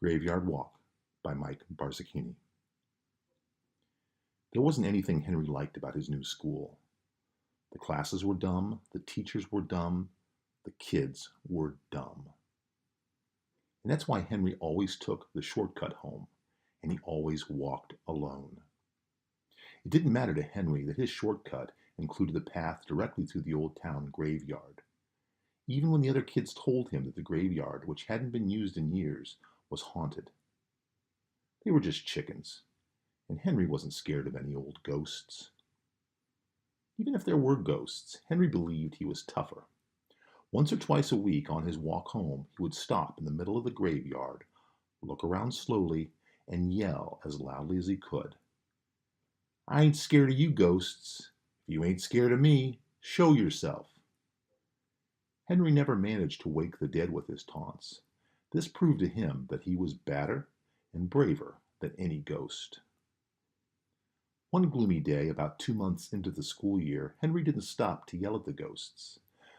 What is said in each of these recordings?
Graveyard Walk by Mike Barzakini. There wasn't anything Henry liked about his new school. The classes were dumb, the teachers were dumb, the kids were dumb. And that's why Henry always took the shortcut home, and he always walked alone. It didn't matter to Henry that his shortcut included the path directly through the old town graveyard. Even when the other kids told him that the graveyard, which hadn't been used in years, was haunted. They were just chickens, and Henry wasn't scared of any old ghosts. Even if there were ghosts, Henry believed he was tougher. Once or twice a week on his walk home, he would stop in the middle of the graveyard, look around slowly, and yell as loudly as he could. "I ain't scared of you ghosts. If you ain't scared of me, show yourself." Henry never managed to wake the dead with his taunts. This proved to him that he was badder and braver than any ghost. One gloomy day, about 2 months into the school year, Henry didn't stop to yell at the ghosts.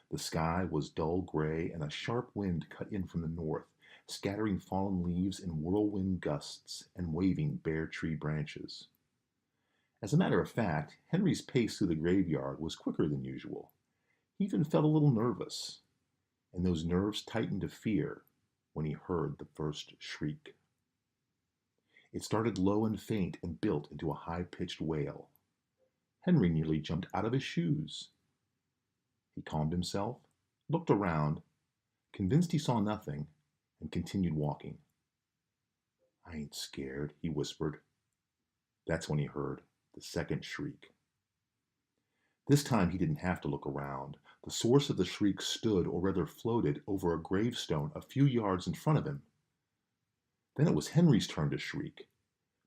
The sky was dull gray, and a sharp wind cut in from the north, scattering fallen leaves in whirlwind gusts and waving bare tree branches. As a matter of fact, Henry's pace through the graveyard was quicker than usual. He even felt a little nervous, and those nerves tightened to fear when he heard the first shriek. It started low and faint and built into a high-pitched wail. Henry nearly jumped out of his shoes. He calmed himself, looked around, convinced he saw nothing, and continued walking. "I ain't scared," he whispered. That's when he heard the second shriek. This time he didn't have to look around. The source of the shriek stood, or rather floated, over a gravestone a few yards in front of him. Then it was Henry's turn to shriek,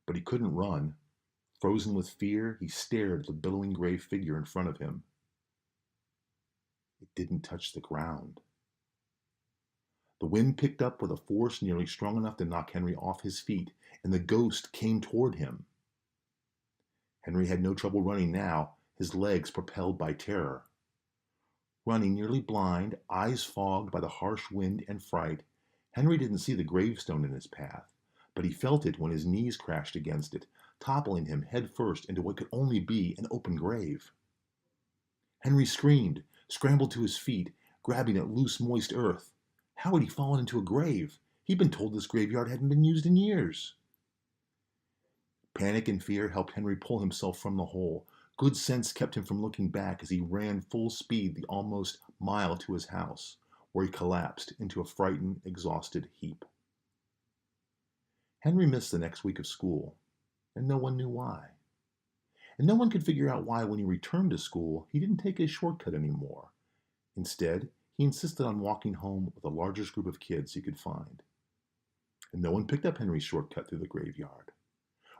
but he couldn't run. Frozen with fear, he stared at the billowing gray figure in front of him. It didn't touch the ground. The wind picked up with a force nearly strong enough to knock Henry off his feet, and the ghost came toward him. Henry had no trouble running now, his legs propelled by terror. Running nearly blind, eyes fogged by the harsh wind and fright, Henry didn't see the gravestone in his path, but he felt it when his knees crashed against it, toppling him head first into what could only be an open grave. Henry screamed, scrambled to his feet, grabbing at loose, moist earth. How had he fallen into a grave? He'd been told this graveyard hadn't been used in years. Panic and fear helped Henry pull himself from the hole. Good sense kept him from looking back as he ran full speed the almost mile to his house, where he collapsed into a frightened, exhausted heap. Henry missed the next week of school, and no one knew why. And no one could figure out why, when he returned to school, he didn't take his shortcut anymore. Instead, he insisted on walking home with the largest group of kids he could find. And no one picked up Henry's shortcut through the graveyard,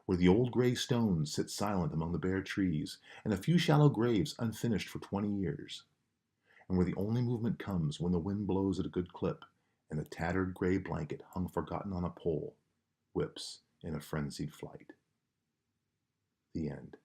where the old gray stones sit silent among the bare trees, and a few shallow graves unfinished for 20 years, and where the only movement comes when the wind blows at a good clip, and the tattered gray blanket hung forgotten on a pole whips in a frenzied flight. The end.